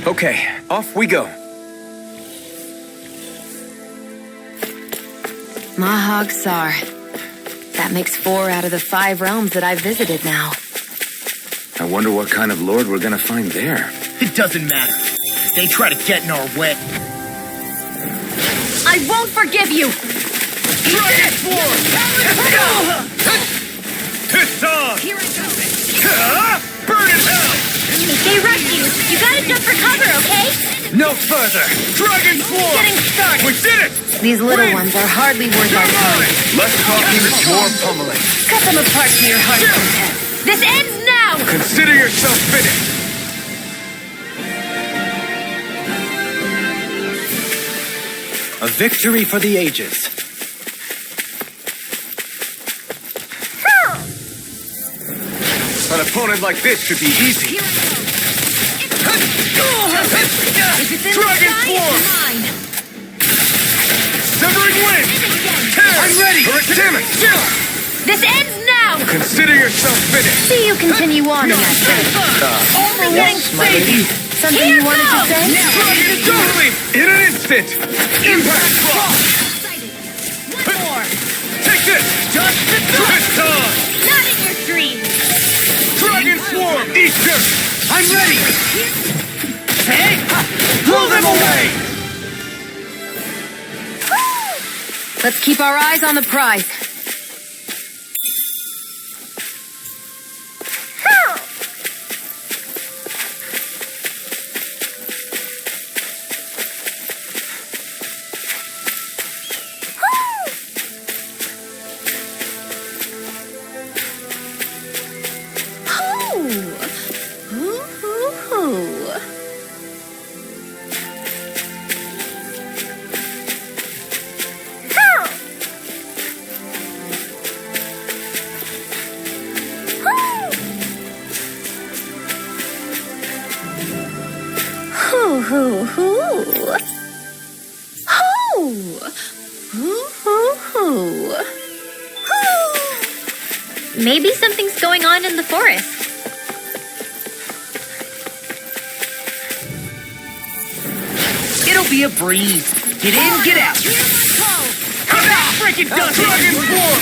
Okay, off we go. Mahag Sar. That makes 4 out of the 5 realms that I've visited now. I wonder what kind of lord we're gonna find there. It doesn't matter. If they try to get in our way. I won't forgive you! Dragon Force! Piston! Here I go. Burn in hell! If they rush you, you gotta jump for cover, okay? No further! Dragon Force! Getting started. We did it! These little ones are hardly worth our time. Less talking, more pummeling. Cut them apart to your heart's content. This ends now! Consider yourself finished. A victory for the ages. An opponent like this should be easy. Dragon Force! Severing Wind! I'm ready! Damn it! This ends now! Consider yourself finished. See you continue on in that train. Only getting started. Something you wanted to say? Totally! In an instant! Impact Frost! One more. Take this! Just the Piston! Not in your dreams. Dragon Swarm! Easter! I'm ready! Hey! Blow them away! Let's keep our eyes on the prize. Maybe something's going on in the forest. It'll be a breeze. Get in, get out. Come out, freaking done. Dragon Swarm!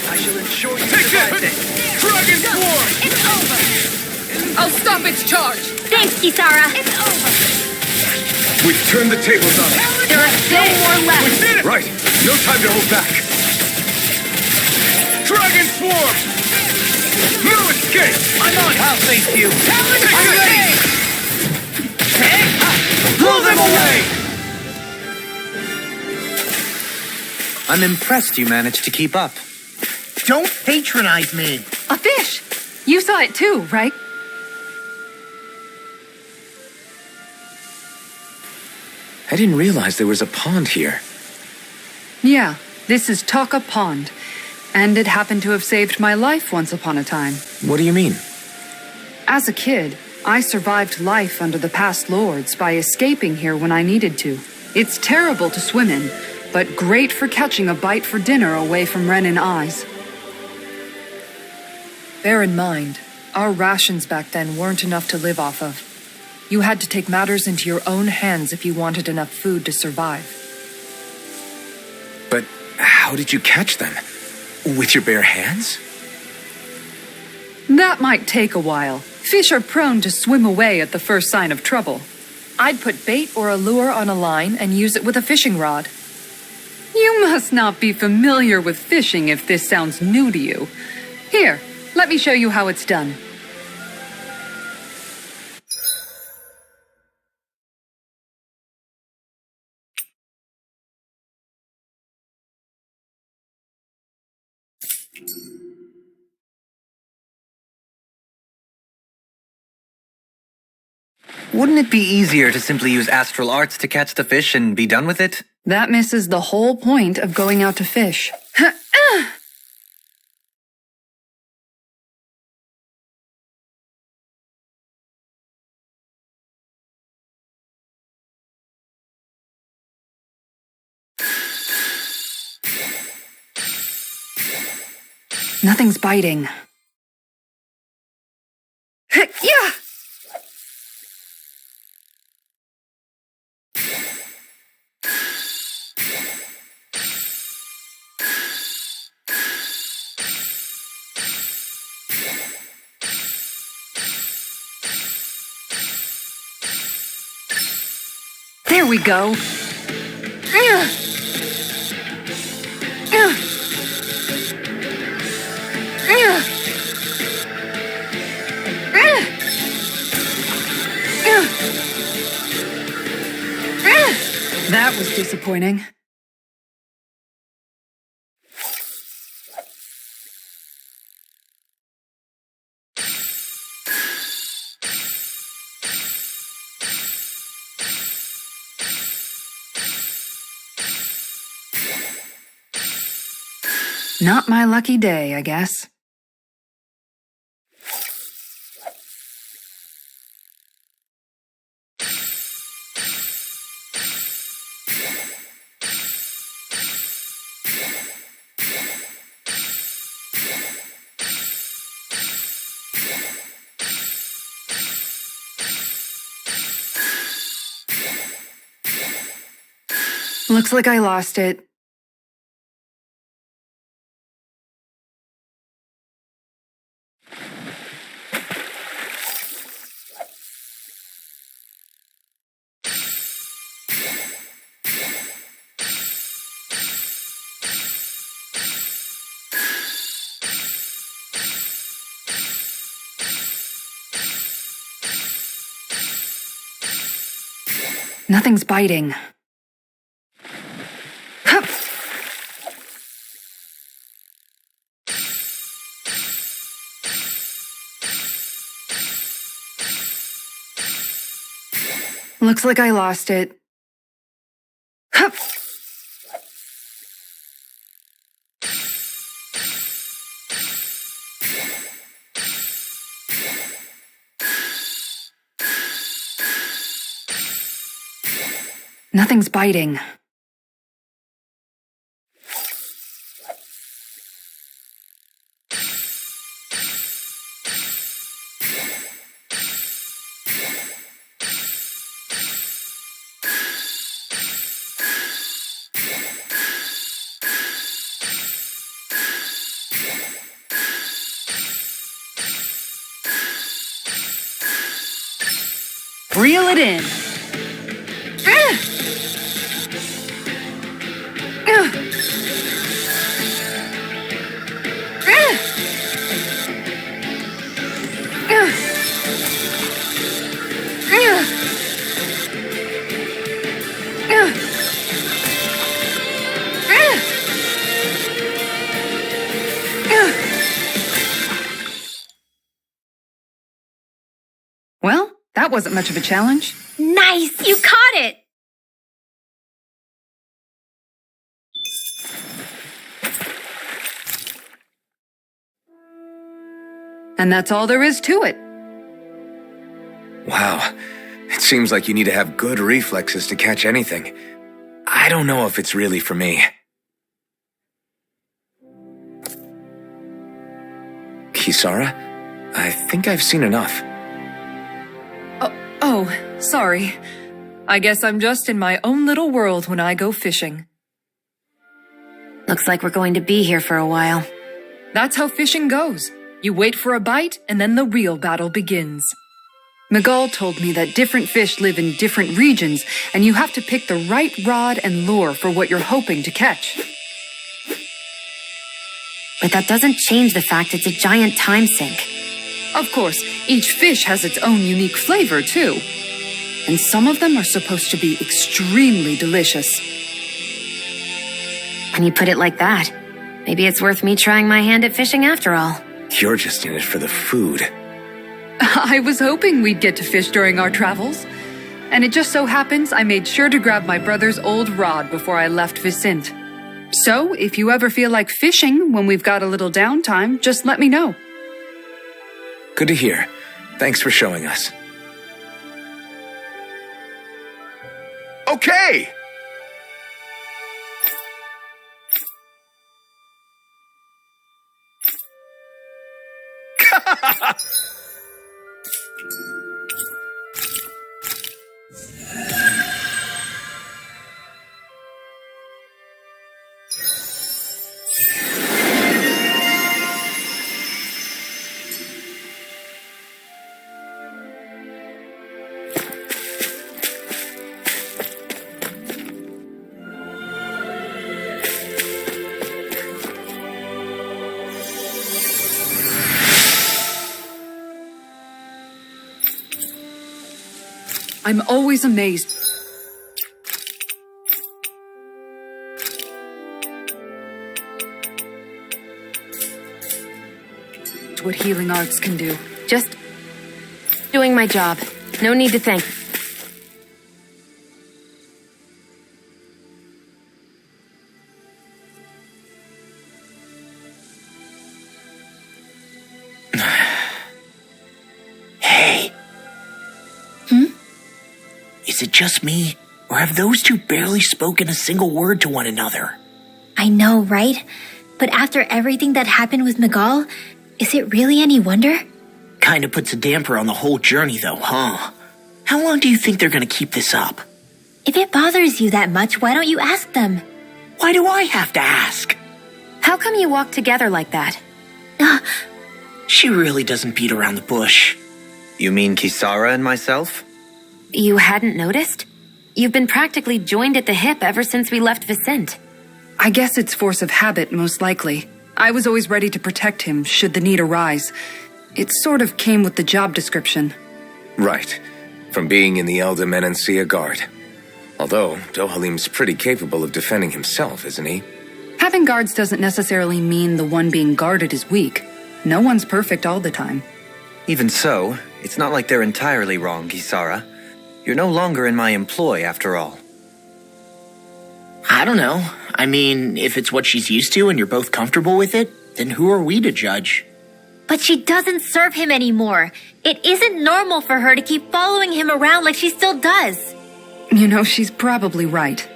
I shall ensure you Take survive this! this. Dragon Swarm! It's over. I'll stop its charge! Thanks, Kisara. It's over. We've turned the tables on it. There are still more We left. did it! Right. No time to hold back. Dragon Swarm! No escape! I'm on! I'll face you! I'm ready! Blow them away! I'm impressed you managed to keep up. Don't patronize me! A fish! You saw it too, right? I didn't realize there was a pond here. Yeah, this is Taka Pond. And it happened to have saved my life once upon a time. What do you mean? As a kid, I survived life under the past lords by escaping here when I needed to. It's terrible to swim in, but great for catching a bite for dinner away from Ren and eyes. Bear in mind, our rations back then weren't enough to live off of. You had to take matters into your own hands if you wanted enough food to survive. But how did you catch them? With your bare hands? That might take a while. Fish are prone to swim away at the first sign of trouble. I'd put bait or a lure on a line and use it with a fishing rod. You must not be familiar with fishing if this sounds new to you. Here, let me show you how it's done. Wouldn't it be easier to simply use astral arts to catch the fish and be done with it? That misses the whole point of going out to fish. Nothing's biting. we go. That was disappointing. Not my lucky day, I guess. Looks like I lost it. Nothing's biting. Hup. Looks like I lost it. Hup. Nothing's biting. Reel it in. Well, that wasn't much of a challenge. Nice! You caught it! And that's all there is to it. Wow. It seems like you need to have good reflexes to catch anything. I don't know if it's really for me. Kisara, I think I've seen enough. Oh, sorry. I guess I'm just in my own little world when I go fishing. Looks like we're going to be here for a while. That's how fishing goes. You wait for a bite, and then the real battle begins. Miguel told me that different fish live in different regions, and you have to pick the right rod and lure for what you're hoping to catch. But that doesn't change the fact it's a giant time sink. Of course, each fish has its own unique flavor, too. And some of them are supposed to be extremely delicious. When you put it like that, maybe it's worth me trying my hand at fishing after all. You're just in it for the food. I was hoping we'd get to fish during our travels. And it just so happens I made sure to grab my brother's old rod before I left Vicente. So, if you ever feel like fishing when we've got a little downtime, just let me know. Good to hear. Thanks for showing us. Okay! I'm always amazed what healing arts can do. Just doing my job. No need to thank. Hey. Is it just me, or have those two barely spoken a single word to one another? I know, right? But after everything that happened with Miguel, is it really any wonder? Kinda puts a damper on the whole journey though, huh? How long do you think they're gonna keep this up? If it bothers you that much, why don't you ask them? Why do I have to ask? How come you walk together like that? She really doesn't beat around the bush. You mean Kisara and myself? You hadn't noticed? You've been practically joined at the hip ever since we left Vicente. I guess it's force of habit, most likely. I was always ready to protect him, should the need arise. It sort of came with the job description. Right. From being in the Elder Menancia Guard. Although, Dohalim's pretty capable of defending himself, isn't he? Having guards doesn't necessarily mean the one being guarded is weak. No one's perfect all the time. Even so, it's not like they're entirely wrong, Kisara. You're no longer in my employ, after all. I don't know. I mean, if it's what she's used to and you're both comfortable with it, then who are we to judge? But she doesn't serve him anymore. It isn't normal for her to keep following him around like she still does. You know, she's probably right.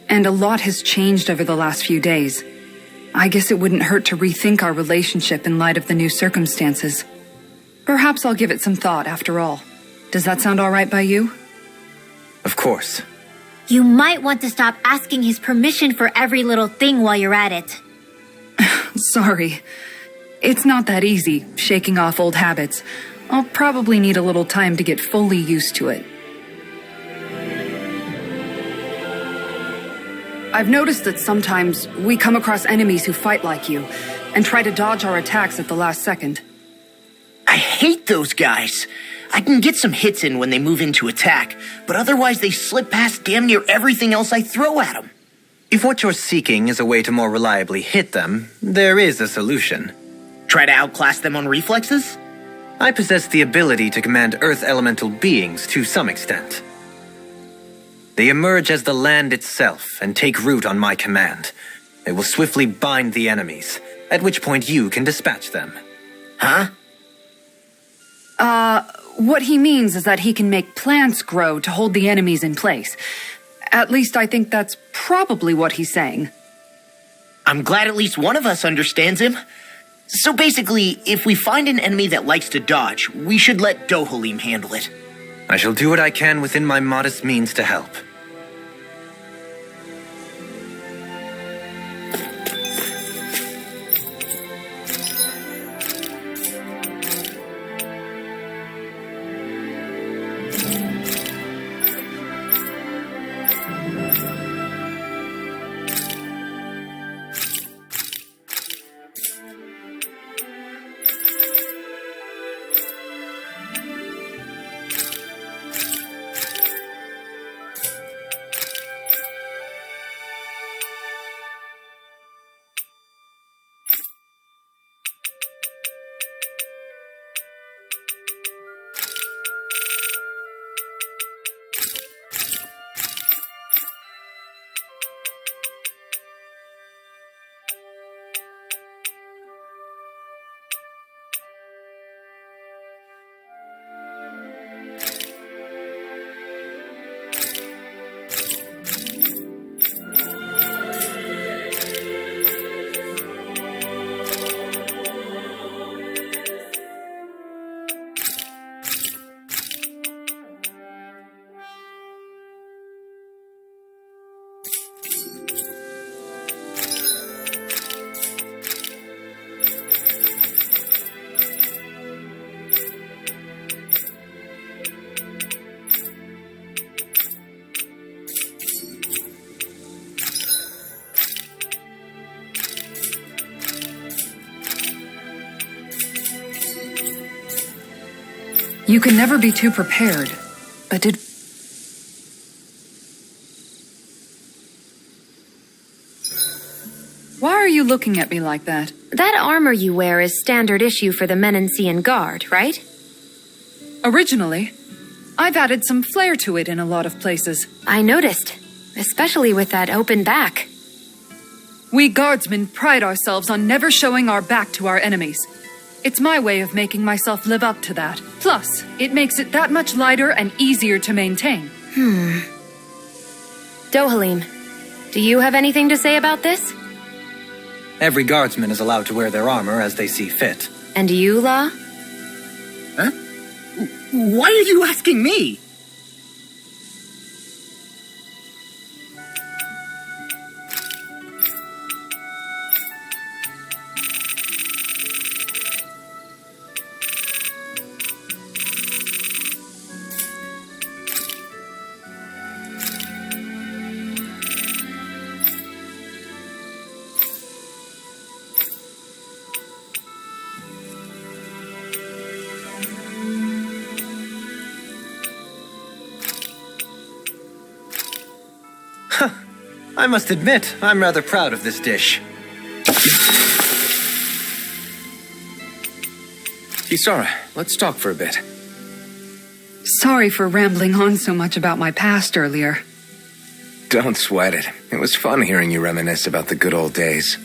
And a lot has changed over the last few days. I guess it wouldn't hurt to rethink our relationship in light of the new circumstances. Perhaps I'll give it some thought after all. Does that sound all right by you? Of course. You might want to stop asking his permission for every little thing while you're at it. Sorry. It's not that easy, shaking off old habits. I'll probably need a little time to get fully used to it. I've noticed that sometimes we come across enemies who fight like you and try to dodge our attacks at the last second. I hate those guys. I can get some hits in when they move into attack, but otherwise they slip past damn near everything else I throw at them. If what you're seeking is a way to more reliably hit them, there is a solution. Try to outclass them on reflexes? I possess the ability to command Earth elemental beings to some extent. They emerge as the land itself and take root on my command. They will swiftly bind the enemies, at which point you can dispatch them. Huh? What he means is that he can make plants grow to hold the enemies in place. At least I think that's probably what he's saying. I'm glad at least one of us understands him. So basically, if we find an enemy that likes to dodge, we should let Dohalim handle it. I shall do what I can within my modest means to help. You can never be too prepared. But did Why are you looking at me like that? That armor you wear is standard issue for the Menancian Guard, right? Originally, I've added some flair to it in a lot of places. I noticed, especially with that open back. We guardsmen pride ourselves on never showing our back to our enemies. It's my way of making myself live up to that. Plus, it makes it that much lighter and easier to maintain. Dohalim, do you have anything to say about this? Every guardsman is allowed to wear their armor as they see fit. And you, La? Huh? Why are you asking me? I must admit, I'm rather proud of this dish. Kisara, let's talk for a bit. Sorry for rambling on so much about my past earlier. Don't sweat it. It was fun hearing you reminisce about the good old days.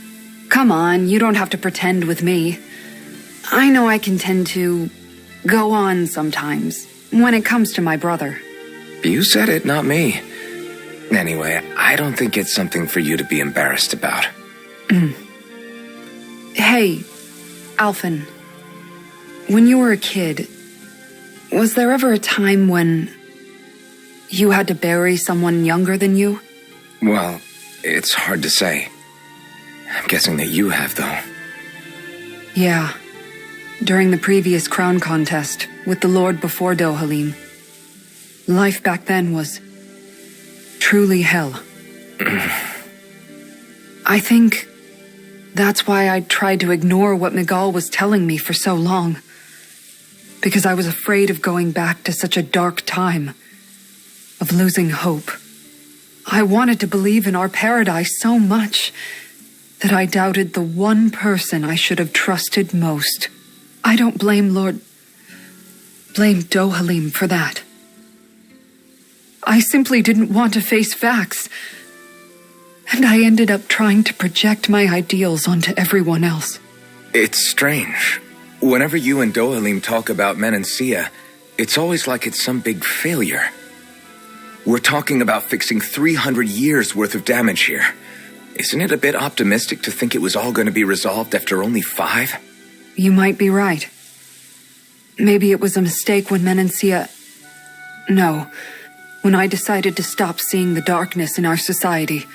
Come on, you don't have to pretend with me. I know I can tend to go on sometimes when it comes to my brother. You said it, not me. Anyway, I don't think it's something for you to be embarrassed about. Hey, Alphen. When you were a kid, was there ever a time when you had to bury someone younger than you? Well, it's hard to say. I'm guessing that you have, though. Yeah. During the previous crown contest with the Lord before Dohalim. Life back then was truly hell. I think that's why I tried to ignore what Miguel was telling me for so long. Because I was afraid of going back to such a dark time, of losing hope. I wanted to believe in our paradise so much that I doubted the one person I should have trusted most. I don't blame Dohalim for that. I simply didn't want to face facts. And I ended up trying to project my ideals onto everyone else. It's strange. Whenever you and Dohalim talk about Menancia, it's always like it's some big failure. We're talking about fixing 300 years worth of damage here. Isn't it a bit optimistic to think it was all going to be resolved after only 5? You might be right. Maybe it was a mistake when Menancia... No, when I decided to stop seeing the darkness in our society.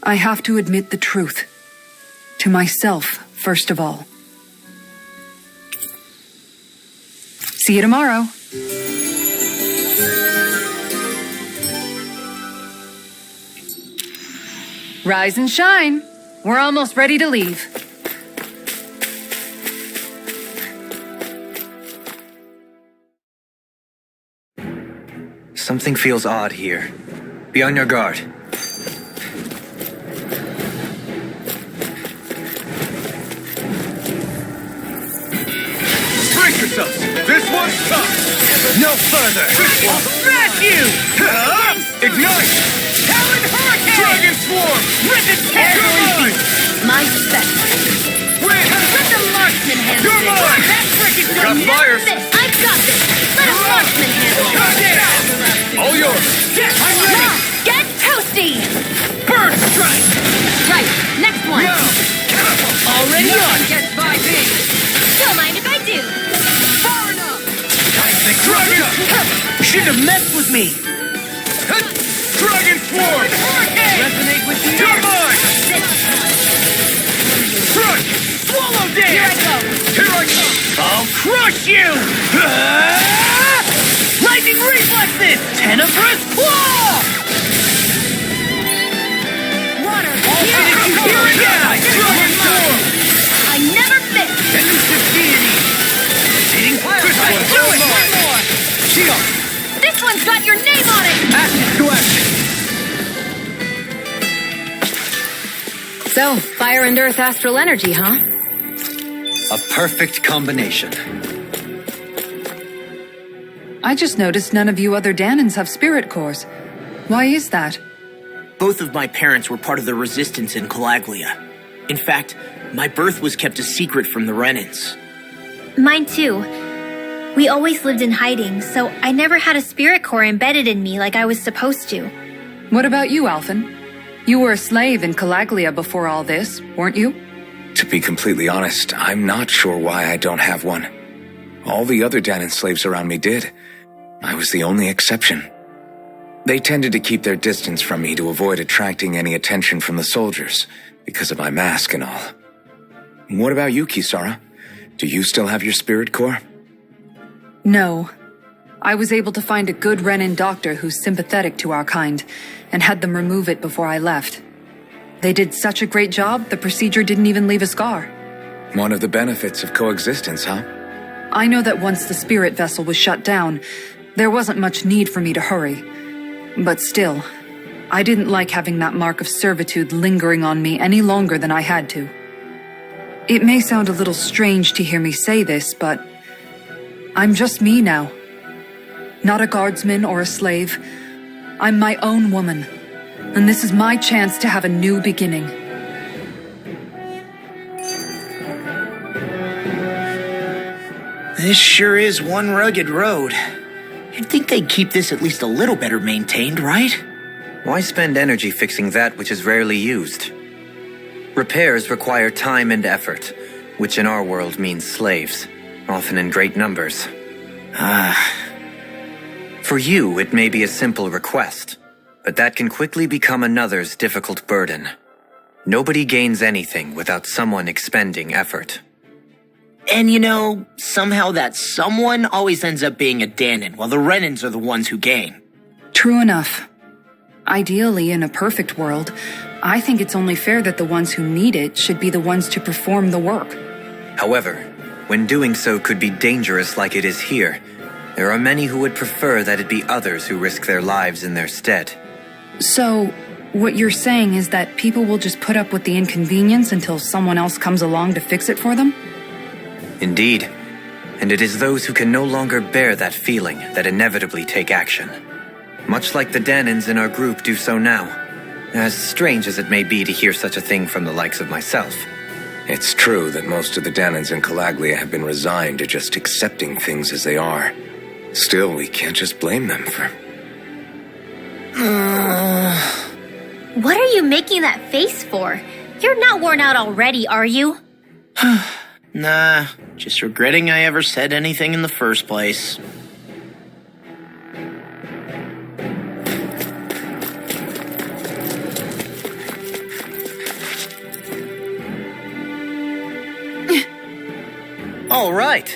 I have to admit the truth. To myself, first of all. See you tomorrow. Rise and shine. We're almost ready to leave. Something feels odd here. Be on your guard. Brace yourselves! This one's tough! No further! I'll smash you! Ignite! Talon Hurricane! Dragon Swarm! Risen Good My best. Win! Let the marksman handle You're it! mine! That trick is Got done! fires! I've got this. Let a marksman handle it. Got it! All yours! Yes, I'm ready! Now, get toasty. Bird strike! Right, next one. Now! Already on! Get by me. Don't mind if I do. Far enough. Dragon! Shouldn't have messed with me! Dragon Swarm! Resonate with you! You're mine! Strike! Swallow Here I dance! go. Here I come! I'll crush you! Lightning reflexes! Tenebrous claw! Water. Here it goes! Dragon Swarm! I never miss. Elusive deity! Hitting fire! This one! Do it! One more! Shield! This one's got your name on it. Action to action! So, fire and earth astral energy, huh? A perfect combination. I just noticed none of you other Danans have spirit cores. Why is that? Both of my parents were part of the resistance in Calaglia. In fact, my birth was kept a secret from the Renans. Mine too. We always lived in hiding, so I never had a spirit core embedded in me like I was supposed to. What about you, Alphen? You were a slave in Calaglia before all this, weren't you? To be completely honest, I'm not sure why I don't have one. All the other Danan slaves around me did. I was the only exception. They tended to keep their distance from me to avoid attracting any attention from the soldiers, because of my mask and all. What about you, Kisara? Do you still have your spirit core? No. I was able to find a good Renan doctor who's sympathetic to our kind, and had them remove it before I left. They did such a great job, the procedure didn't even leave a scar. One of the benefits of coexistence, huh? I know that once the spirit vessel was shut down, there wasn't much need for me to hurry. But still, I didn't like having that mark of servitude lingering on me any longer than I had to. It may sound a little strange to hear me say this, but I'm just me now. Not a guardsman or a slave. I'm my own woman, and this is my chance to have a new beginning. This sure is one rugged road. You'd think they'd keep this at least a little better maintained, right? Why spend energy fixing that which is rarely used? Repairs require time and effort, which in our world means slaves, often in great numbers. For you, it may be a simple request, but that can quickly become another's difficult burden. Nobody gains anything without someone expending effort. And you know, somehow that someone always ends up being a Danan, while the Renans are the ones who gain. True enough. Ideally, in a perfect world, I think it's only fair that the ones who need it should be the ones to perform the work. However, when doing so could be dangerous like it is here, there are many who would prefer that it be others who risk their lives in their stead. So, what you're saying is that people will just put up with the inconvenience until someone else comes along to fix it for them? Indeed, and it is those who can no longer bear that feeling that inevitably take action. Much like the Danans in our group do so now, as strange as it may be to hear such a thing from the likes of myself. It's true that most of the Danans in Calaglia have been resigned to just accepting things as they are. Still, we can't just blame them for... What are you making that face for? You're not worn out already, are you? Nah, just regretting I ever said anything in the first place. All right.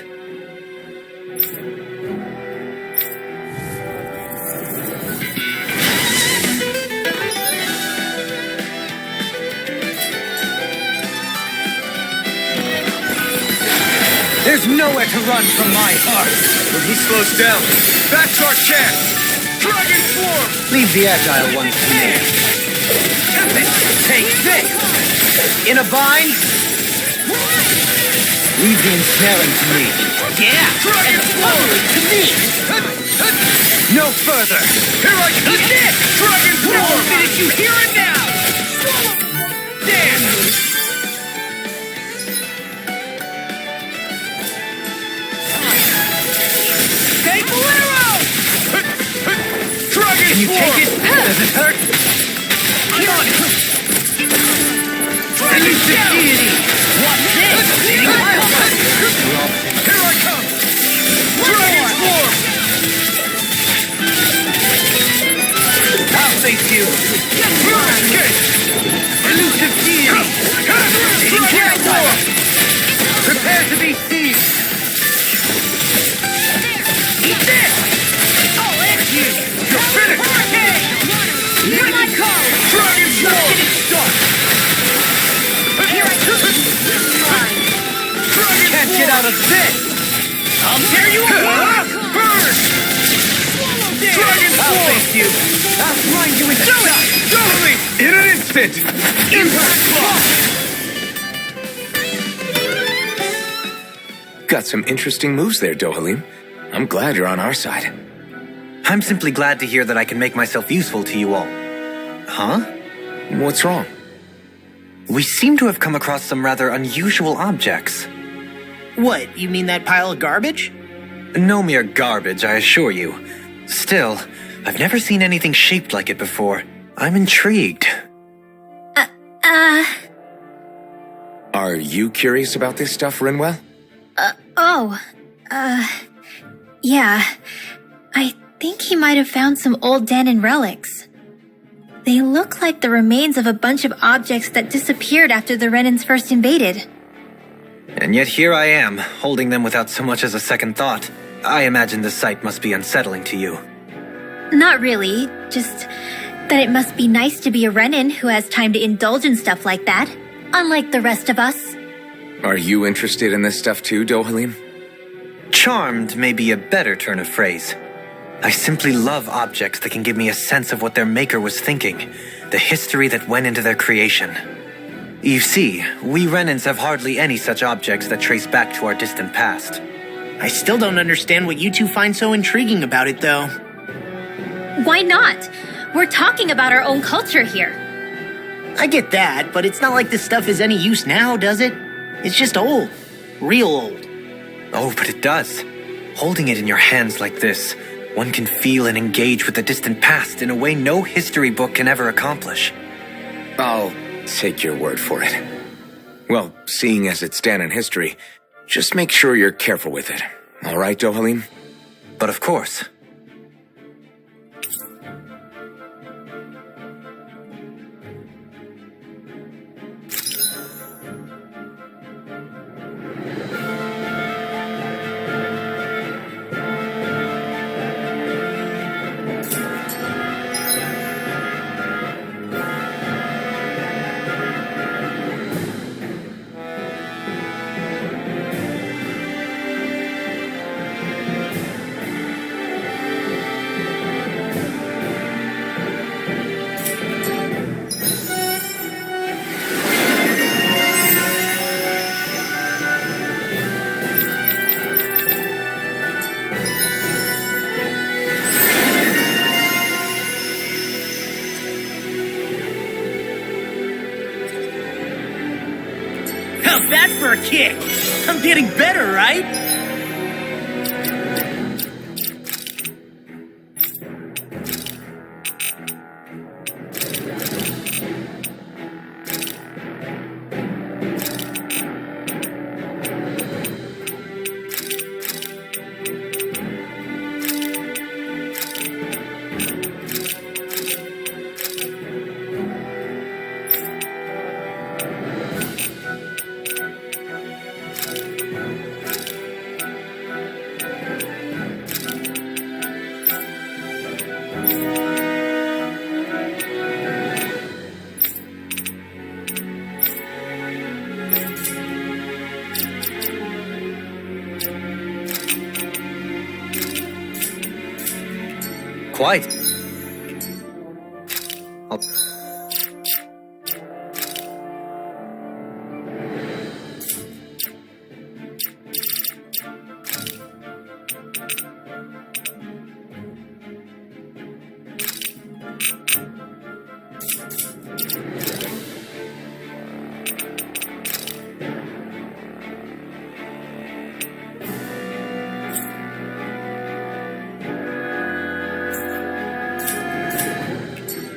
There's nowhere to run from my heart. When he slows down, that's our chance! Dragon Form! Leave the agile ones to me. Take this! In a bind? Leave the ensnaring to me. Yeah! Dragon Form! To me! No further! Here I come! Eat this! Dragon Form! Did you hear it now? Damn! Take Bolero! Dragon Can you Form! take it? Does it hurt? Come on! Dragon Elusive Form! deity! Watch this! Here I come! Dragon Form! I'll face you! Escape! Elusive deity! Dragon Form! Prepare to be seized! Eat this! I'll end you! You're finished! Here I come! Dragon Form! Get it started! Here I come! Dragon Can't get out of this! I'll tear you apart! Burn! There! Dragon I'll Swarm! face you. I'll blind you with Totally! In an instant! Impact Block! Got some interesting moves there, Dohalim. I'm glad you're on our side. I'm simply glad to hear that I can make myself useful to you all. Huh? What's wrong? We seem to have come across some rather unusual objects. What, you mean that pile of garbage? No mere garbage, I assure you. Still, I've never seen anything shaped like it before. I'm intrigued. Are you curious about this stuff, Rinwell? Yeah. I think he might have found some old Danon relics. They look like the remains of a bunch of objects that disappeared after the Renans first invaded. And yet here I am, holding them without so much as a second thought. I imagine this sight must be unsettling to you. Not really, just that it must be nice to be a Renan who has time to indulge in stuff like that, unlike the rest of us. Are you interested in this stuff too, Dohalim? Charmed may be a better turn of phrase. I simply love objects that can give me a sense of what their maker was thinking, the history that went into their creation. You see, we Renans have hardly any such objects that trace back to our distant past. I still don't understand what you two find so intriguing about it, though. Why not? We're talking about our own culture here. I get that, but it's not like this stuff is any use now, does it? It's just old. Real old. Oh, but it does. Holding it in your hands like this, one can feel and engage with the distant past in a way no history book can ever accomplish. I'll take your word for it. Well, seeing as it's Danon history, just make sure you're careful with it. All right, Dohalim? But of course. How's that for a kick? I'm getting better, right? Quite.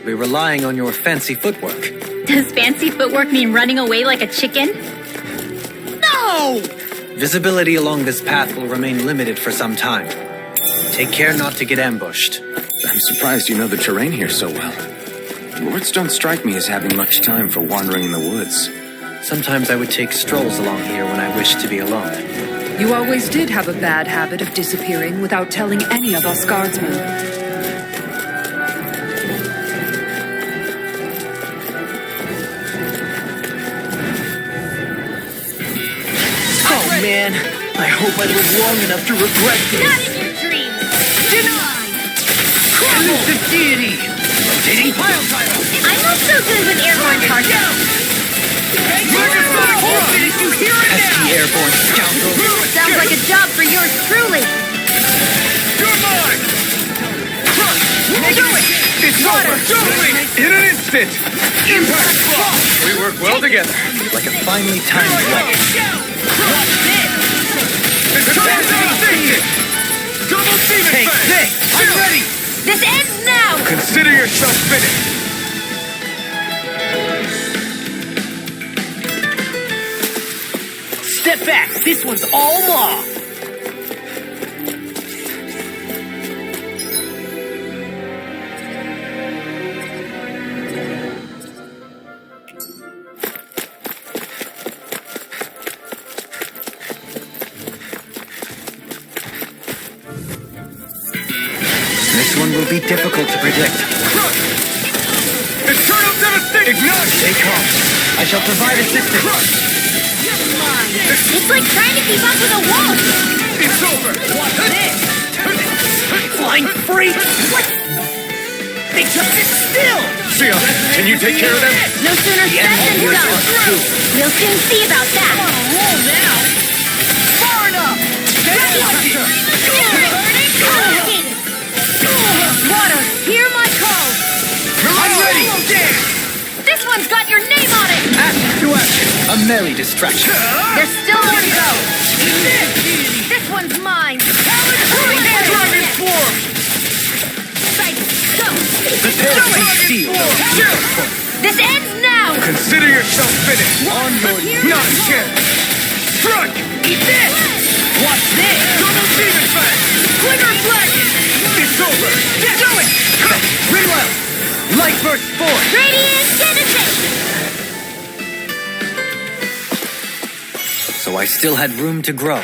We're relying on your fancy footwork. Does fancy footwork mean running away like a chicken? No! Visibility along this path will remain limited for some time. Take care not to get ambushed. I'm surprised you know the terrain here so well. Lords don't strike me as having much time for wandering in the woods. Sometimes I would take strolls along here when I wished to be alone. You always did have a bad habit of disappearing without telling any of us guardsmen. Oh, man. I hope I live long enough to regret this. Not in your dreams! Denied! Elusive deity! Rotating pile driver! I'm not so good with airborne targets. Megasonic thrust! Did you hear it now? Pesky airborne scoundrel. Sounds like a job for yours truly. You're mine! It's over! In an instant! Impact block! We work well together. Like a finely timed weapon. Watch this! It's time devastation! Double demon Take fang! this! I'm ready! This ends now! Consider yourself finished! Step back! This one's all law! This one will be difficult to predict. Eternal devastation! Ignite! Stay calm. I shall provide assistance. It's like trying to keep up with a wall. It's over! Watch this! Flying free! What? They just sit still! Sia, can you take care of them? No sooner said than done. We'll soon see about that. Roll now! Far enough! Water, hear my call. I'm ready! This one's got your name on it. Action to action. A merry distraction. There's still more to go. This one's mine. Dragon Swarm! Go. Prepare to be sealed. This ends now. Consider yourself finished! On your Not a chance! Strike! Eat this! Watch this! Double demon fang! Glitter Dragon! It's over! Do it! Ridwell. Light burst forth. Radiant Genesis. So I still had room to grow.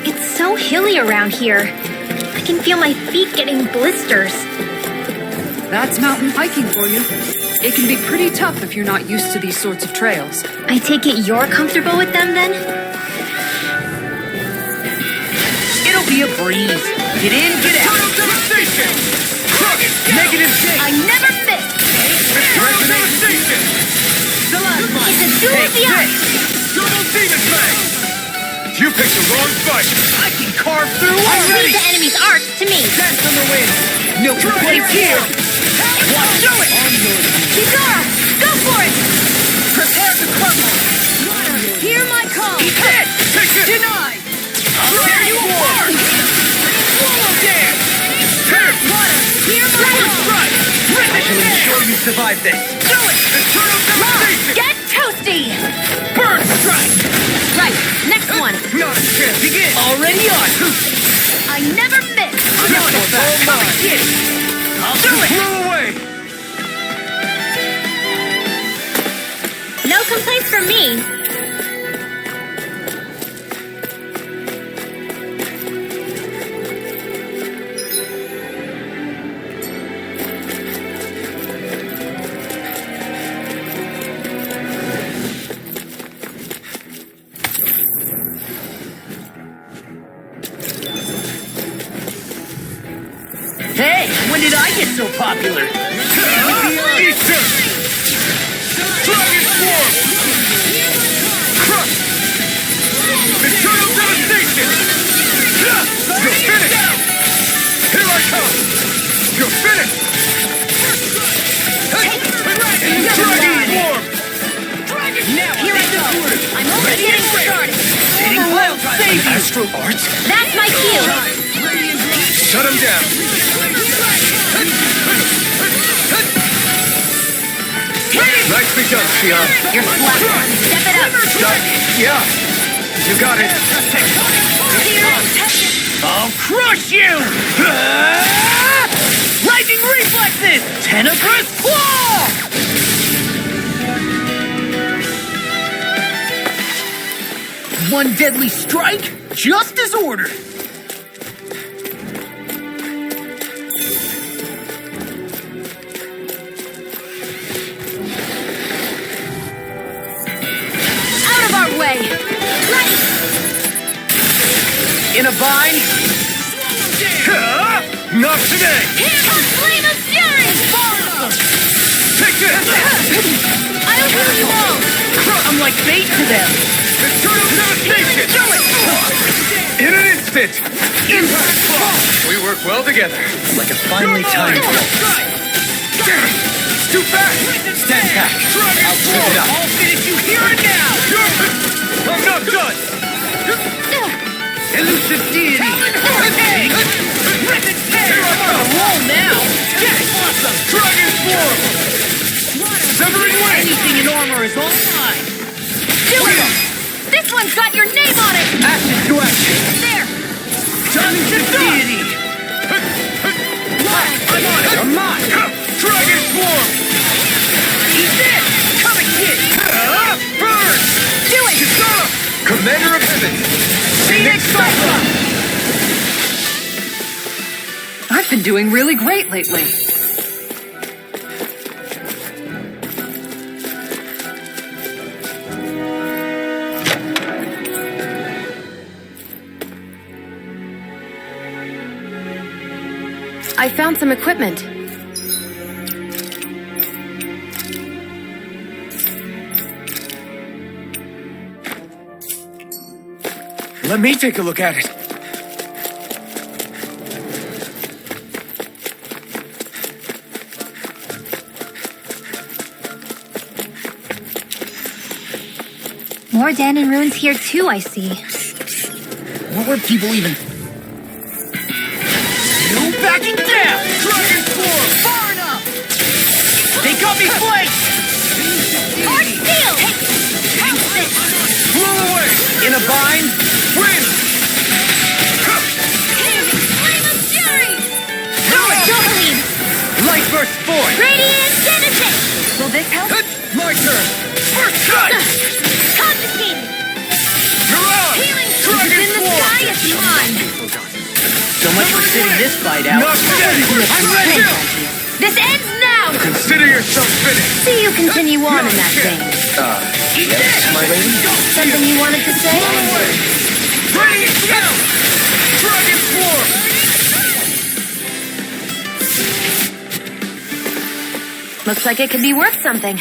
It's so hilly around here. I can feel my feet getting blisters. That's mountain hiking for you. It can be pretty tough if you're not used to these sorts of trails. I take it you're comfortable with them then? It'll be a breeze. Get in, get out. Eternal devastation! Negative shake. I never miss. Eternal devastation! The last one. It's a duel of the eyes. Double demon fang! You picked the wrong fight! I can carve through And already. leave the enemy's arts to me. Dance on the wind. No complaints here. Watch, do it. Kizara, go for it. Prepare to crumble. Hear my call. Eat this. Take this! Denied. I'll tear you apart. Swallow dance. Here! Hear my call. Right. Rip I it shall there. ensure you survive this. Do it. Eternal devastation! Get toasty. Bird strike. Right, next one. Not a chance! Begin. Already on. I never miss. This one's all mine. Get it. I'll do it. Blow away! No complaints from me. Hey, when did I get so popular? Eat this! Dragon Swarm! Crush! Eternal devastation! You're finished! Here I come! You're finished! Dragon Swarm! Here I go. I'm only getting started. Sitting pile driver. Astral arts? That's my cue. Shut him down! Nicely done, Sion. You're flat. Step it up. Yeah, you got it. I'll crush you! Lightning reflexes! Tenebrous claw! One deadly strike, just as ordered. In a bind? Not today! Flame of Fury! Take this! I'll heal you all! I'm like bait to them. Eternal devastation! In an instant! We work well together. Like a finely timed Too fast! stand back. I'll flip it up. I'll finish you here and now. I'm not done! Elusive deity. Rip and tear. I'm on a roll now. Yes, awesome. Dragon form! Severing wing! Anything in armor is all mine. Do it! This one's got your name on it! Action to action. There! Elusive deity. I'm on it! You're mine. Dragon form! Eat this. Come and get. Burn! Do it! Katana! Commander of Heaven! Phoenix Cyclops. I've been doing really great lately. I found some equipment. Let me take a look at it. More Danon ruins here too, I see. What were people even... No backing down! Dragon form! Far enough! They got me flanked! Hard steel! House this! Blow away! In a bind? Win! Flame of Fury! Dohalim! Light burst forth! Radiant Genesis! Will this help? My turn! First strike! Confiscated! Mirage! Healing Dragon in the form! sky is mine! So much for sitting this fight out. Not today! I'm ready! This ends now! Consider yourself finished! See you continue on in that vein. Yes, my lady? Something you wanted to say? Ready and go! Dragon form! Looks like it could be worth something.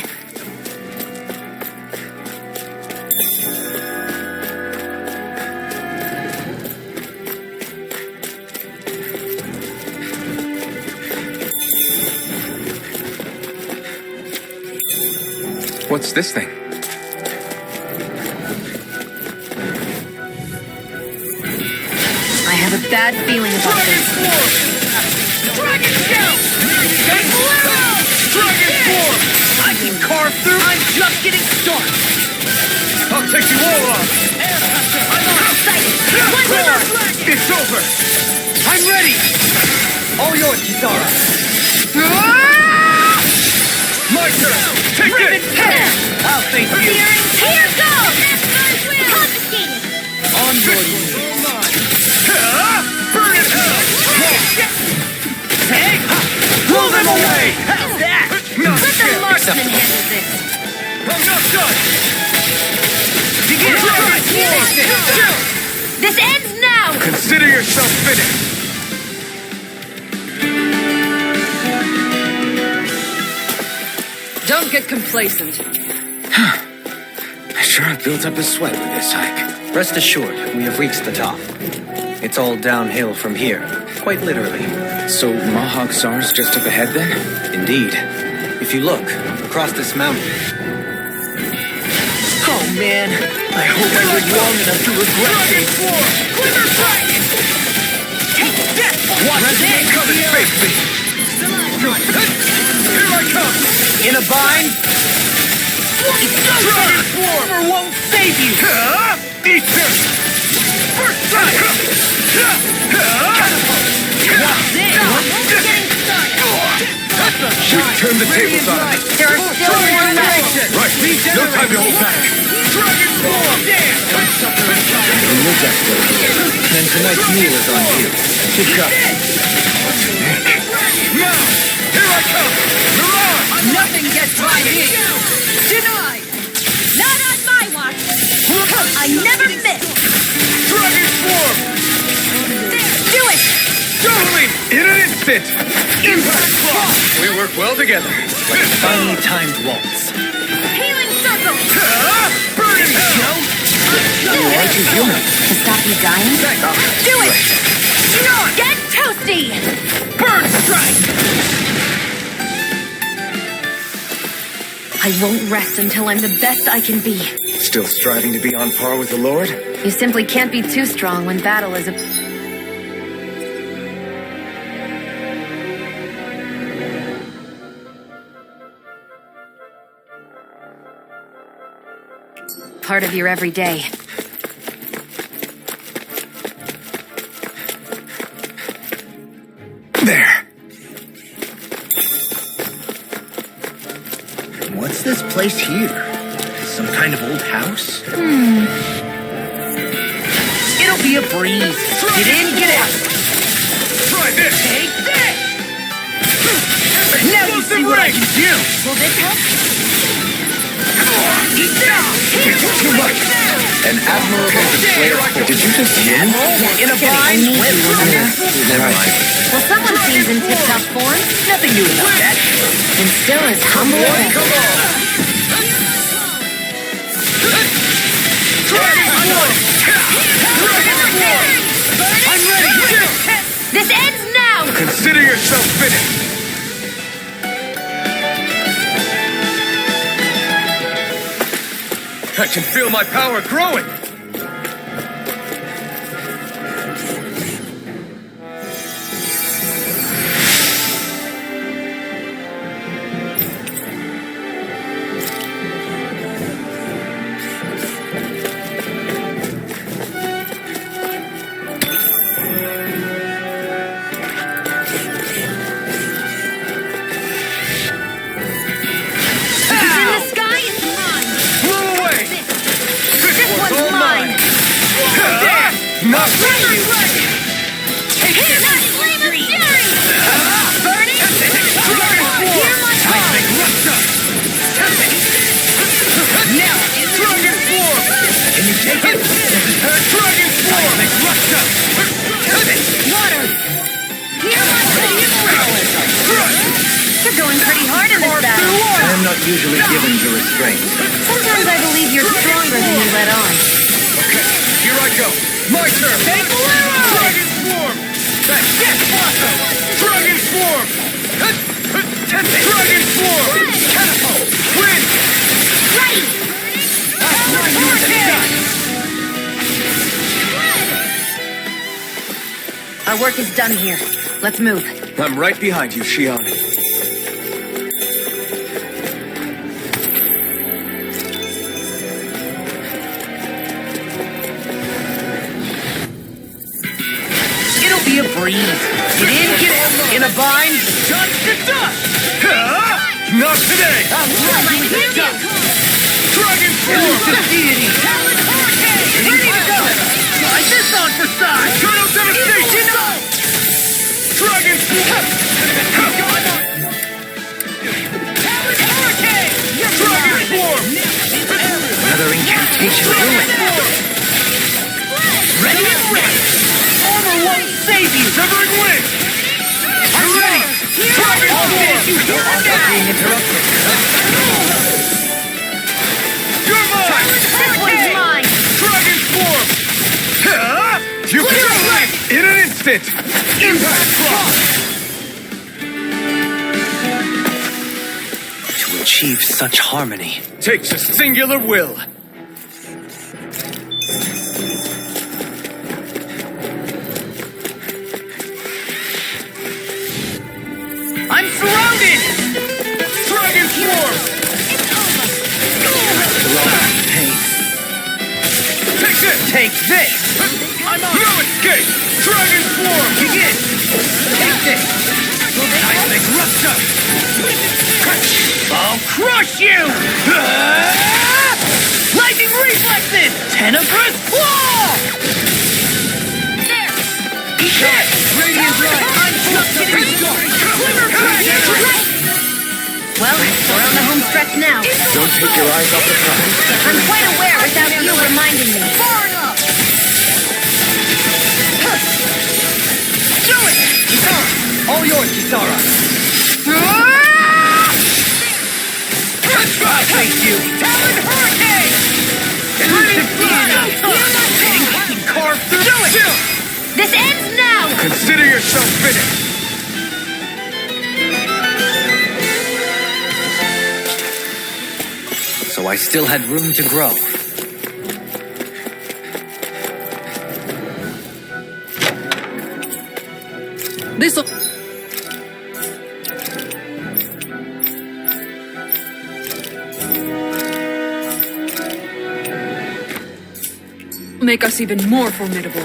What's this thing? I have a bad feeling about Dragon this. form! Dragon scalp! Dragon form! I can carve through. I'm just getting started. I'll take you all on! It's over! I'm ready. All yours, Kisara. My turn! Take Rip this! and tear. I'll face you. Here goes! Confiscated! Onboard. Burn in hell! Hey! Blow them away! How's that? Not Let the again! marksman handle this. I'm not done! Begin! This ends now! Consider yourself finished! Don't get complacent. I sure have built up a sweat with this hike. Rest assured, we have reached the top. It's all downhill from here, quite literally. So Mahog Sar's just up ahead then? Indeed. If you look across this mountain, Oh man, I hope I live long enough to regret this. Quiver strike! Watch Resident, this. come and face me! Here I come! In a bind? Dragon form! Armor won't save you. Eat this! First strike! Watch this. We turn the tables on him. There are still more left. Right, no time to hold back. Dragon form! we will get there. And tonight's meal is on you. Keep up. Now! Here I come! Mirage! Nothing gets by me. Denied. Not on my watch! I never miss! Dragon form! In an instant! Impact block! We work well together. Like a finely timed waltz. Healing circle! Burn in hell! You aren't you human? To stop you dying? Do it! Get toasty! Burn strike! I won't rest until I'm the best I can be. Still striving to be on par with the Lord? You simply can't be too strong when battle is a... part of your everyday. There. What's this place here? Some kind of old house? It'll be a breeze. Get in, get out. Try this! Take this! Now you see what I can do! Will this help? Eat down! Too much. An admirable display of force. Did you just hear me? In a bind, went through it. Never mind. Well, someone seems in tip-top form. Nothing new about that. And still as humble as... Come on! Dragon Force! I'm ready! This ends now! Consider yourself finished! I can feel my power growing! Not for you! Take this! Burning! Seismic rupture! Now, Dragon Form! can you take it? Dragon Form! Seismic rupture! Water! You're going pretty hard in this battle. I am not usually given to restraint. Sometimes I believe you're stronger than you let on. Okay, here I go! My turn! Take the arrow! Dragon Form! That's it! Awesome! Dragon Form! Dragon Form! Catapult! Win! Our work is done here. Let's move. I'm right behind you, Shion. It'll be a breeze. Get in, get out. In a bind, dust to dust. Not today! Dragon Form! The deity. Ready to go. Try this on for size. Turtle Devastation! Dragon Form! Dragon Form! Another incantation ruin. Ready to rest. Armor won't save you. Severing Wind! I'm ready. Dragon All Form! this you do or die. Being interrupted. You're mine! This one's mine. Dragon Form! You can in an instant! Impact block! To achieve such harmony. Takes a singular will. I'm surrounded. Dragon Form! Pain. Take this! Take this. I'm on. No escape! Dragon Form! Begin. Take this. Seismic Rupture! I'll crush you. Lightning reflexes. Tenebrous claw. There. Eat that. Radiant light. I'm just getting started. Glimmer dragon. Well, we're on the home stretch now. Don't take your eyes off the prize. I'm quite aware without you reminding me. Far enough. Do it. All yours, Kisara! Thank you! Talon Hurricane! I can carve through it! This ends now! Consider yourself finished! So I still had room to grow. This'll make us even more formidable.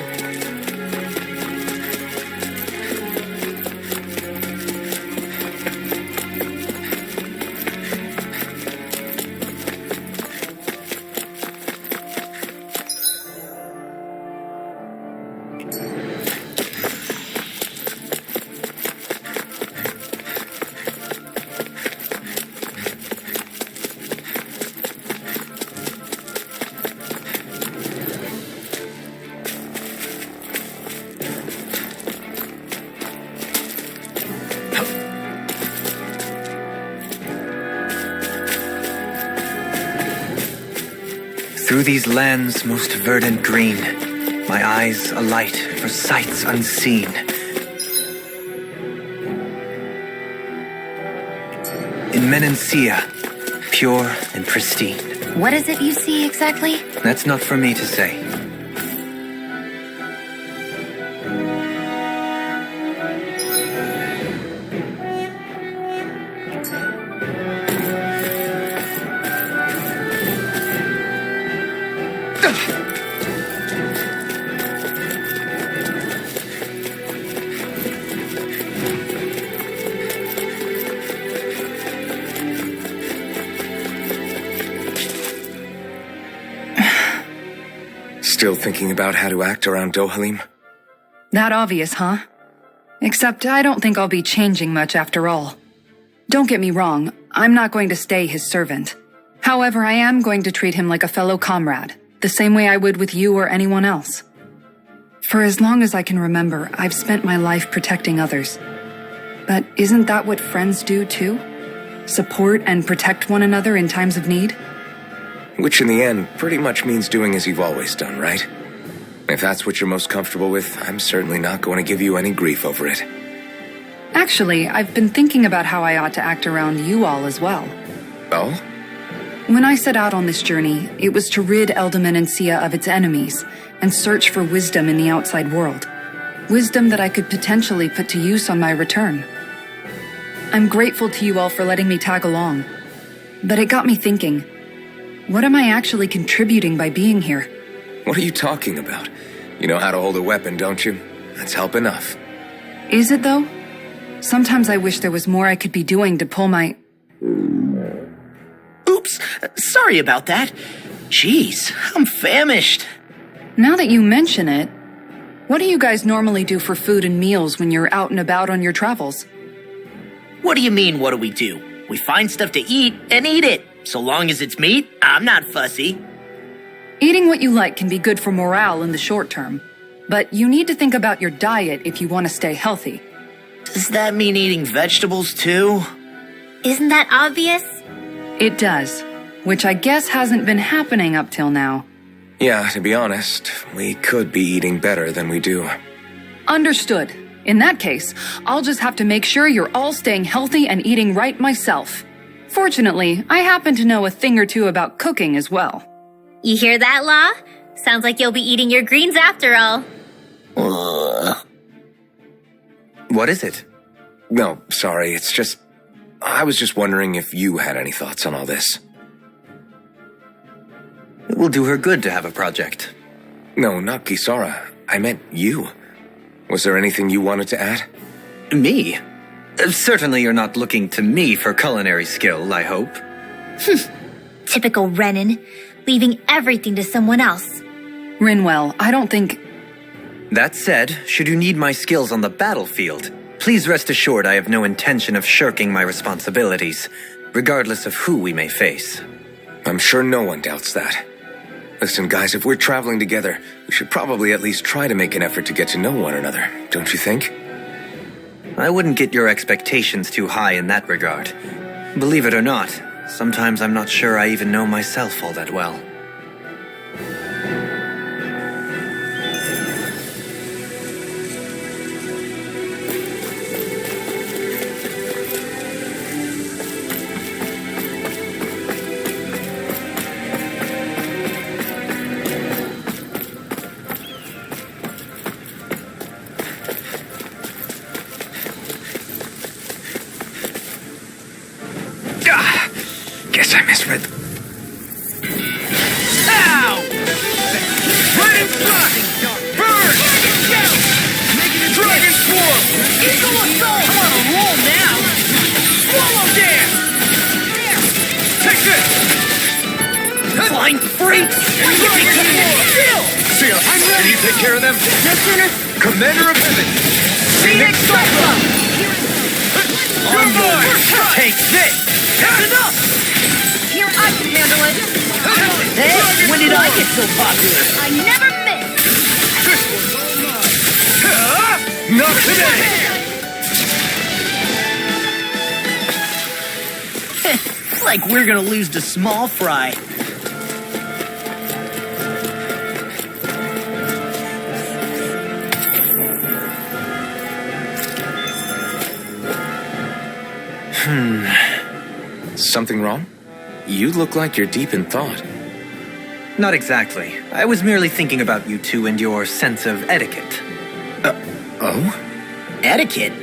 Through these lands most verdant green, my eyes alight for sights unseen. In Menancia, pure and pristine. What is it you see exactly? That's not for me to say. Still thinking about how to act around Dohalim? That obvious, huh? Except I don't think I'll be changing much after all. Don't get me wrong, I'm not going to stay his servant. However, I am going to treat him like a fellow comrade, the same way I would with you or anyone else. For as long as I can remember, I've spent my life protecting others. But isn't that what friends do too? Support and protect one another in times of need? Which in the end pretty much means doing as you've always done, right? If that's what you're most comfortable with, I'm certainly not going to give you any grief over it. Actually, I've been thinking about how I ought to act around you all as well. Oh? When I set out on this journey, it was to rid Eldaman and Sia of its enemies and search for wisdom in the outside world. Wisdom that I could potentially put to use on my return. I'm grateful to you all for letting me tag along. But it got me thinking, what am I actually contributing by being here? What are you talking about? You know how to hold a weapon, don't you? That's help enough. Is it though? Sometimes I wish there was more I could be doing to pull my... Oops, sorry about that. Jeez, I'm famished. Now that you mention it, what do you guys normally do for food and meals when you're out and about on your travels? What do you mean, what do? We find stuff to eat and eat it. So long as it's meat, I'm not fussy. Eating what you like can be good for morale in the short term, but you need to think about your diet if you want to stay healthy. Does that mean eating vegetables too? Isn't that obvious? It does, which I guess hasn't been happening up till now. Yeah, to be honest, we could be eating better than we do. Understood. In that case, I'll just have to make sure you're all staying healthy and eating right myself. Fortunately, I happen to know a thing or two about cooking as well. You hear that, Law? Sounds like you'll be eating your greens after all. What is it? No, sorry, it's just... I was just wondering if you had any thoughts on all this. It will do her good to have a project. No, not Kisara. I meant you. Was there anything you wanted to add? Me? Certainly you're not looking to me for culinary skill, I hope. Typical Renan, leaving everything to someone else. Rinwell, I don't think... That said, should you need my skills on the battlefield, please rest assured I have no intention of shirking my responsibilities, regardless of who we may face. I'm sure no one doubts that. Listen, guys, if we're traveling together, we should probably at least try to make an effort to get to know one another, don't you think? I wouldn't get your expectations too high in that regard. Believe it or not, sometimes I'm not sure I even know myself all that well. Guess I misread. Ow! Right in front! Burn! Making a dragon swarm! Eagle assault! I'm on a roll now! Swallow dance! Take this! Flying freak! Dragon swarm! Seal, I'm ready! Can you take care of them? No sooner. Commander of Heaven! Phoenix Cyclone! Goodbye! Take this! That's enough! Here, I can handle it. Hey, when did I get so popular? I never miss. This one's all mine! Not today! Like we're gonna lose to Small Fry. Something wrong? You look like you're deep in thought. Not exactly. I was merely thinking about you two and your sense of etiquette. Oh? Etiquette?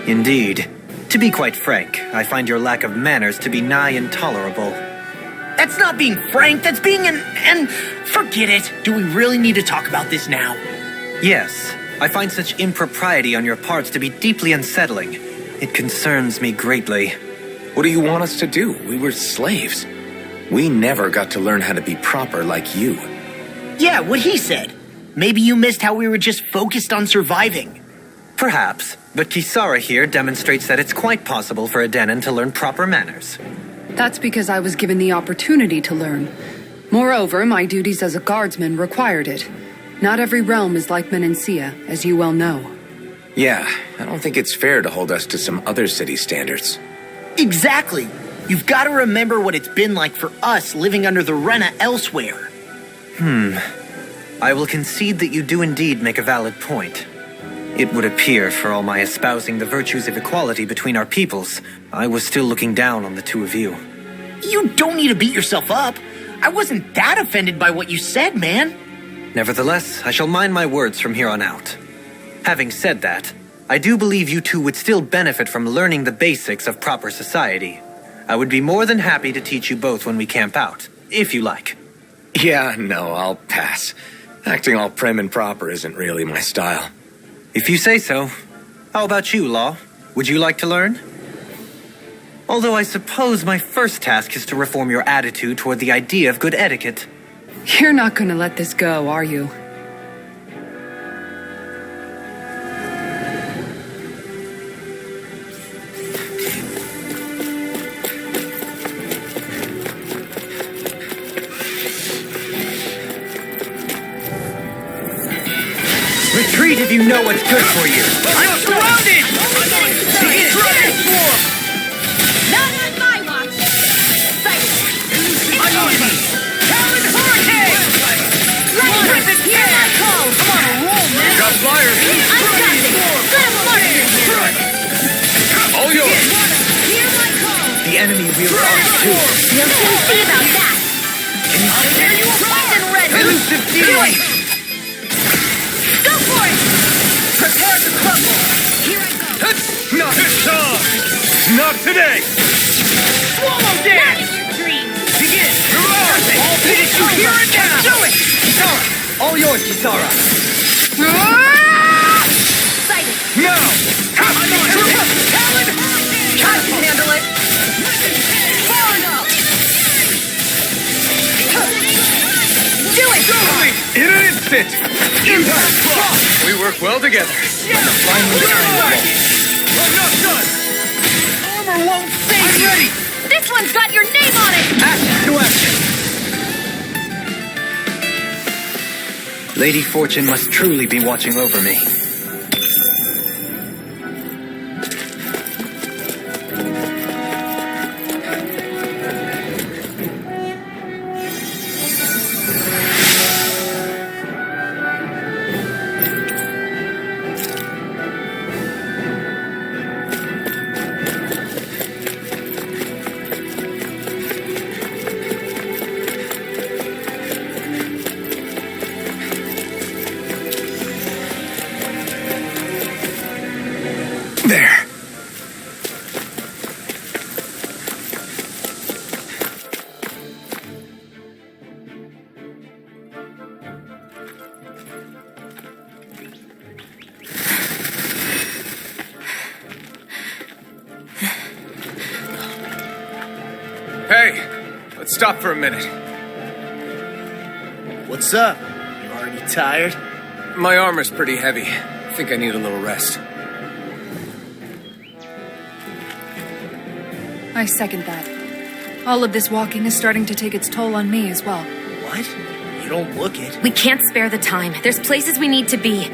Indeed. To be quite frank, I find your lack of manners to be nigh intolerable. That's not being frank, that's being and forget it. Do we really need to talk about this now? Yes, I find such impropriety on your parts to be deeply unsettling. It concerns me greatly. What do you want us to do? We were slaves. We never got to learn how to be proper like you. Yeah, what he said. Maybe you missed how we were just focused on surviving. Perhaps, but Kisara here demonstrates that it's quite possible for a Denon to learn proper manners. That's because I was given the opportunity to learn. Moreover, my duties as a guardsman required it. Not every realm is like Menancia, as you well know. Yeah, I don't think it's fair to hold us to some other city standards. Exactly. You've got to remember what it's been like for us living under the Rena elsewhere. I will concede that you do indeed make a valid point. It would appear, for all my espousing the virtues of equality between our peoples, I was still looking down on the two of you. You don't need to beat yourself up. I wasn't that offended by what you said, man. Nevertheless, I shall mind my words from here on out. Having said that, I do believe you two would still benefit from learning the basics of proper society. I would be more than happy to teach you both when we camp out, if you like. Yeah, no, I'll pass. Acting all prim and proper isn't really my style. If you say so. How about you, Law? Would you like to learn? Although I suppose my first task is to reform your attitude toward the idea of good etiquette. You're not gonna let this go, are you? Retreat if you know what's good for you. I'm surrounded! Dragon Swarm! Not on my watch. I'm on me! Talon Hurricane! Let's hear my call. I'm on a roll, man! Got fire! I've got this. Slam Martin. All yours! Hear my call. The enemy wields ours too. We'll soon see about that. Poison red. Elusive dealing! Go for it. Prepare to crumble! Here I go. Not this time! Not today! Swallow dance! Your dreams. Begin! I'll finish you here and now! Do it! Kisara! All yours, Kisara! Sighted. Now! I'm on Talon Hurricane! I can handle it. Far enough. Do it. In an instant! Impact! We work well together. Finally, I'm not done! Armor won't save I'm you! ready! This one's got your name on it. action to action! Lady Fortune must truly be watching over me. Hey, let's stop for a minute. What's up? You already tired? My armor's pretty heavy. I think I need a little rest. I second that. All of this walking is starting to take its toll on me as well. What? You don't look it. We can't spare the time. There's places we need to be.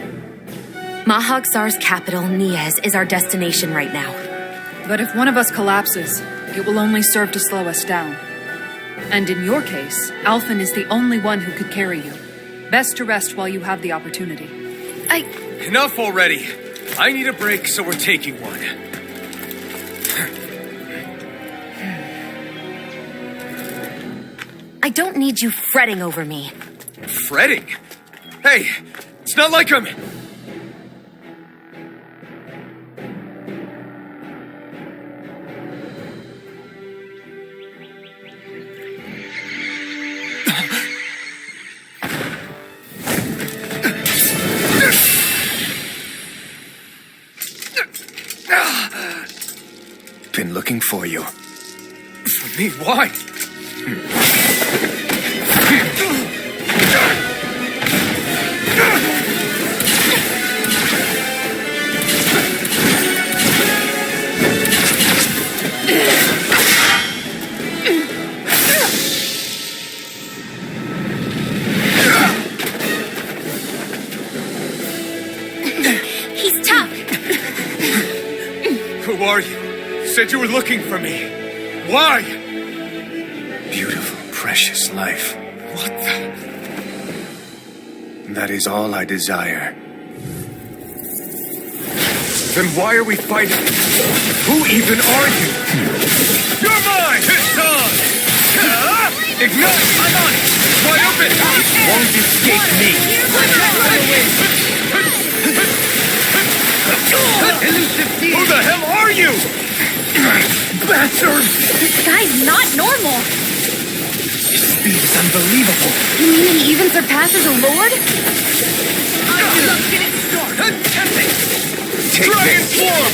Mahagsar's capital, Niez, is our destination right now. But if one of us collapses, it will only serve to slow us down. And in your case, Alphen is the only one who could carry you. Best to rest while you have the opportunity. Enough already. I need a break, so we're taking one. I don't need you fretting over me. Fretting? Hey, it's not like I'm... Been looking for you. For me, why? He's tough. Who are you? You said you were looking for me. Why? Beautiful, precious life. What the... That is all I desire. Then why are we fighting? Who even are you? You're mine! It's on! Ignite! I'm on it! Wide open! Won't escape me. Elusive Who the hell are you? Bastard! This guy's not normal. His speed is unbelievable. You mean he even surpasses a lord? Take Dragon this. form!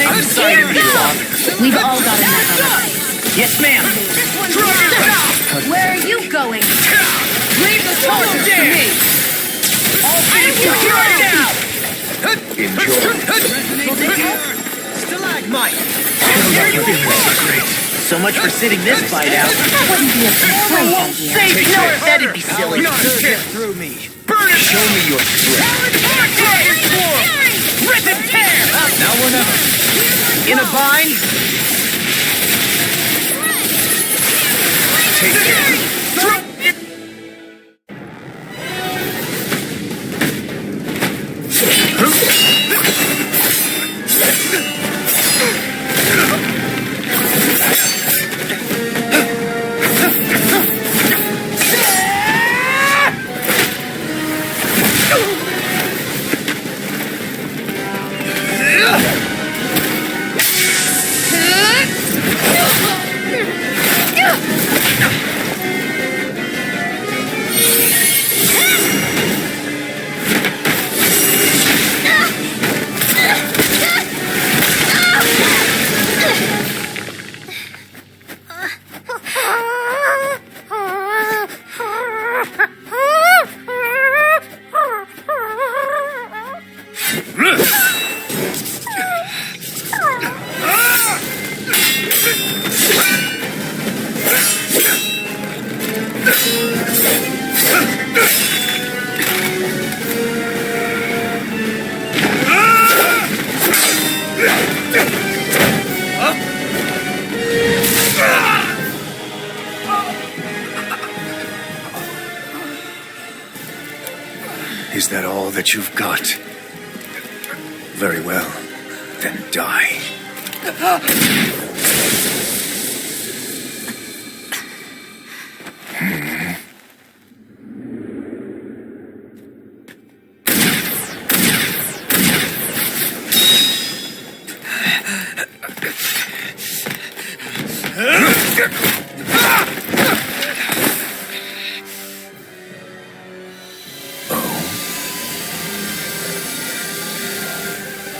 I'm sorry to be bothered. We've all got enough of it. Yes, ma'am. Where are you going? Leave the torches to me. I'll finish you right now. Enjoy. Stalagmite. So much for sitting this fight out. That wouldn't be a great idea. Say no, that'd be silly. Get through me. Burn it! Show me your strength. Dragon form. Rip and tear. Now or never. In a bind. Take care. Is that all that you've got? Very well. Then die.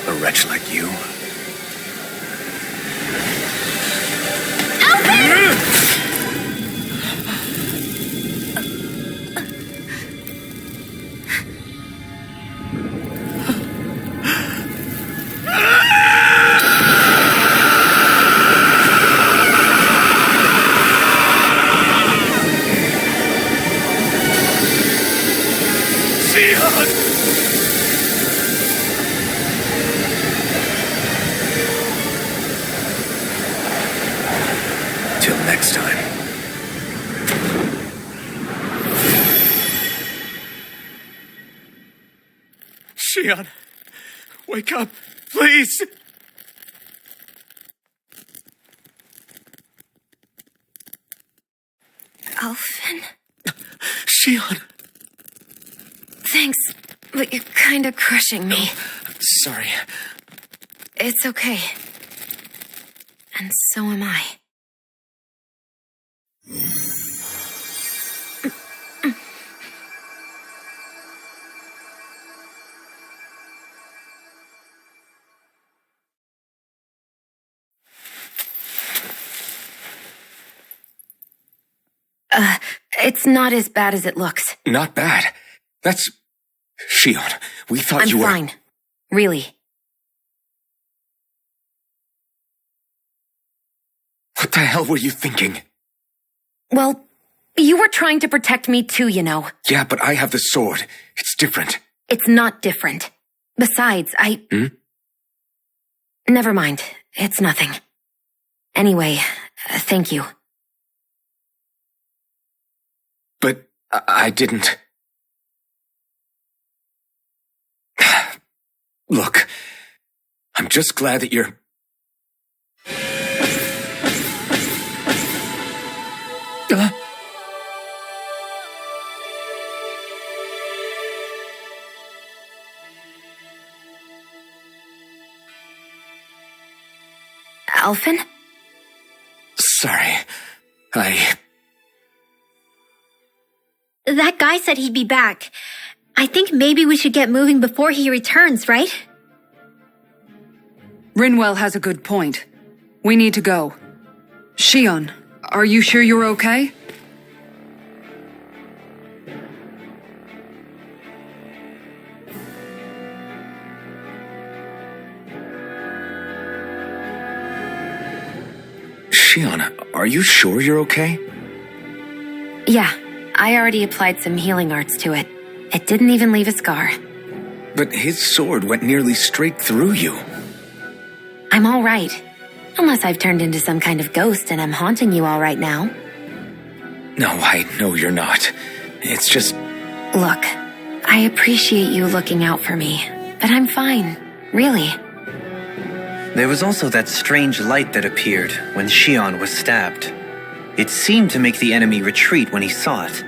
A wretch like you? Alphen! next time. Shion, wake up, please! Alphen? Shion! Thanks, but you're kinda crushing me. Sorry. It's okay. And so am I. It's not as bad as it looks. Not bad. That's... Shion, we thought I'm you were... fine. Really. What the hell were you thinking? Well, you were trying to protect me too, you know. Yeah, but I have the sword. It's different. It's not different. Besides, Never mind. It's nothing. Anyway, thank you. But I didn't... Look, I'm just glad that you're... Alphen? Sorry. That guy said he'd be back. I think maybe we should get moving before he returns, right? Rinwell has a good point. We need to go. Shion, are you sure you're okay? Shion, are you sure you're okay? Yeah, I already applied some healing arts to it. It didn't even leave a scar. But his sword went nearly straight through you. I'm all right. Unless I've turned into some kind of ghost and I'm haunting you all right now. No, I know you're not. It's just... Look, I appreciate you looking out for me, but I'm fine. Really. There was also that strange light that appeared when Shion was stabbed. It seemed to make the enemy retreat when he saw it.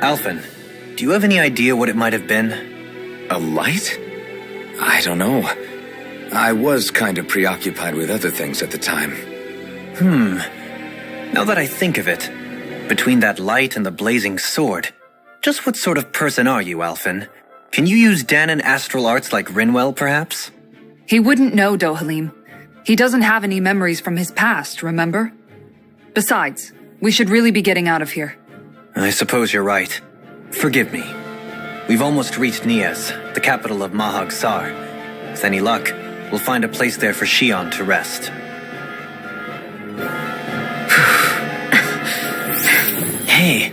Alphen, do you have any idea what it might have been? A light? I don't know. I was kind of preoccupied with other things at the time. Now that I think of it, between that light and the blazing sword, just what sort of person are you, Alphen? Can you use Danon astral arts like Rinwell, perhaps? He wouldn't know, Dohalim. He doesn't have any memories from his past, remember? Besides, we should really be getting out of here. I suppose you're right. Forgive me. We've almost reached Nias, the capital of Mahag Sar. With any luck, we'll find a place there for Shion to rest. Hey,